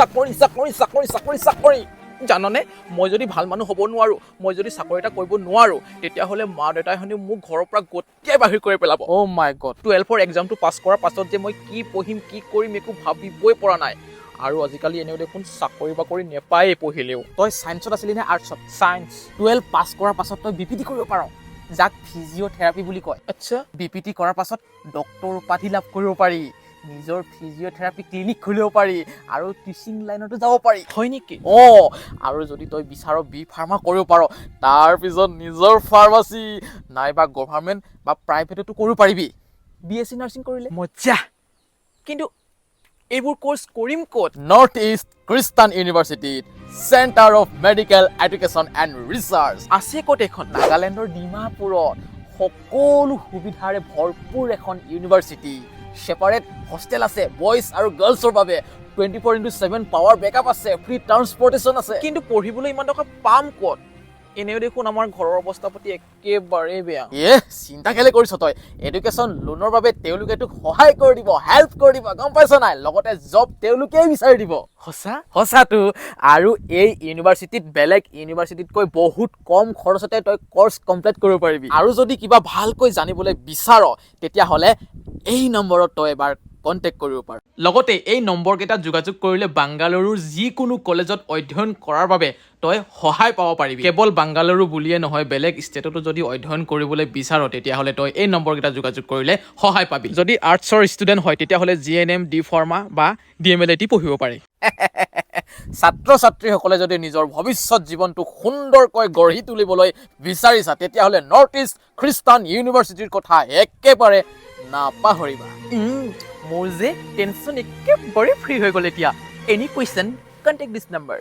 চাকৰি জাননে মই যদি ভাল মানুহ হ'ব নোৱাৰো মই যদি চাকৰি এটা কৰিব নোৱাৰো তেতিয়াহ'লে মা দেউতাই শুনি মোক ঘৰৰ পৰা গোটেই বাহিৰ কৰি পেলাব অ' মাই গড 12ৰ এক্সামটো পাছ কৰাৰ পাছত যে মই কি পঢ়িম কি কৰিম একো ভাবিবই পৰা নাই আৰু আজিকালি এনেও দেখোন চাকৰি বাকৰি নেপায়েই পঢ়িলেও তই ছায়েন্সত আছিলি নে আৰ্টছত ছায়েন্স 12 পাছ কৰাৰ পাছত তই বিপিটি কৰিব পাৰ যাক ফিজিঅ'থেৰাপি বুলি কয় আচ্ছা বিপিটি কৰাৰ পাছত ডক্টৰ উপাধি লাভ কৰিব পাৰি নিজৰ ফিজিঅ'থেৰাপি ক্লিনিক খুলিব পাৰি আৰু টিচিং লাইনতো যাব পাৰি হয় নেকি আৰু যদি তই বিচাৰ বি ফাৰ্মা কৰিব পাৰ তাৰপিছত নিজৰ ফাৰ্মাচী নাইবা গভৰ্ণমেণ্ট বা প্ৰাইভেটতো কৰিব পাৰিবি বিএছচি নাৰ্ছিং কৰিলে মজ্জা কিন্তু এইবোৰ কোৰ্স কৰিম ক'ত নৰ্থ ইষ্ট খ্ৰীষ্টান ইউনিভাৰ্চিটিত centre of medical education and research আছে ক'ত এখন নাগালেণ্ডৰ ডিমাপুৰত সকলো সুবিধাৰে ভৰপূৰ এখন ইউনিভাৰ্চিটি সেপাৰেট হোষ্টেল আছে বয়জ আৰু গাৰ্লছৰ বাবে 24/7 পাৱাৰ বেকআপ আছে ফ্ৰী ট্ৰান্সপৰ্টেশ্যন আছে কিন্তু পঢ়িবলৈ ইমান টকা পাম ক'ত এনেও দেখোন আমাৰ ঘৰৰ অৱস্থা পাতি একেবাৰে বেয়া চিন্তা কেলে কৰিছ তই এডুকেশ্যন লোনৰ বাবে তেওঁলোকে তোক সহায় কৰি দিব হেল্প কৰি দিব গম পাইছ নাই লগতে জব তেওঁলোকেই বিচাৰি দিব সঁচাটো আৰু এই ইউনিভাৰ্চিটিত বেলেগ ইউনিভাৰ্চিটিতকৈ বহুত কম খৰচতে তই কৰ্চ কমপ্লিট কৰিব পাৰিবি আৰু যদি কিবা ভালকৈ জানিবলৈ বিচাৰ তেতিয়াহ'লে এই নম্বৰত তই এবাৰ কণ্টেক্ট কৰিব পাৰ লগতে এই নম্বৰকেইটাত যোগাযোগ কৰিলে বাংগালুৰুৰ যিকোনো কলেজত অধ্যয়ন কৰাৰ বাবে তই সহায় পাব পাৰিবি কেৱল বাংগালুৰু বুলিয়ে নহয় বেলেগ ষ্টেটতো যদি অধ্যয়ন কৰিবলৈ বিচাৰ তেতিয়াহ'লে তই এই নম্বৰকেইটা যোগাযোগ কৰিলে সহায় পাবি যদি আৰ্টছৰ ষ্টুডেণ্ট হয় তেতিয়াহ'লে GNM ডি ফাৰ্মা বা DMLT পঢ়িব পাৰি ছাত্ৰ ছাত্ৰীসকলে যদি নিজৰ ভৱিষ্যত জীৱনটো সুন্দৰকৈ গঢ়ি তুলিবলৈ বিচাৰিছা তেতিয়াহ'লে নৰ্থ ইষ্ট খ্ৰীষ্টান ইউনিভাৰ্চিটিৰ কথা একেবাৰে নাপাহৰিবা মোৰ যে টেনশ্যন একেবাৰে ফ্ৰী হৈ গ'ল এতিয়া এনি কুৱেশ্যন কণ্টেক্ট দিছ নাম্বাৰ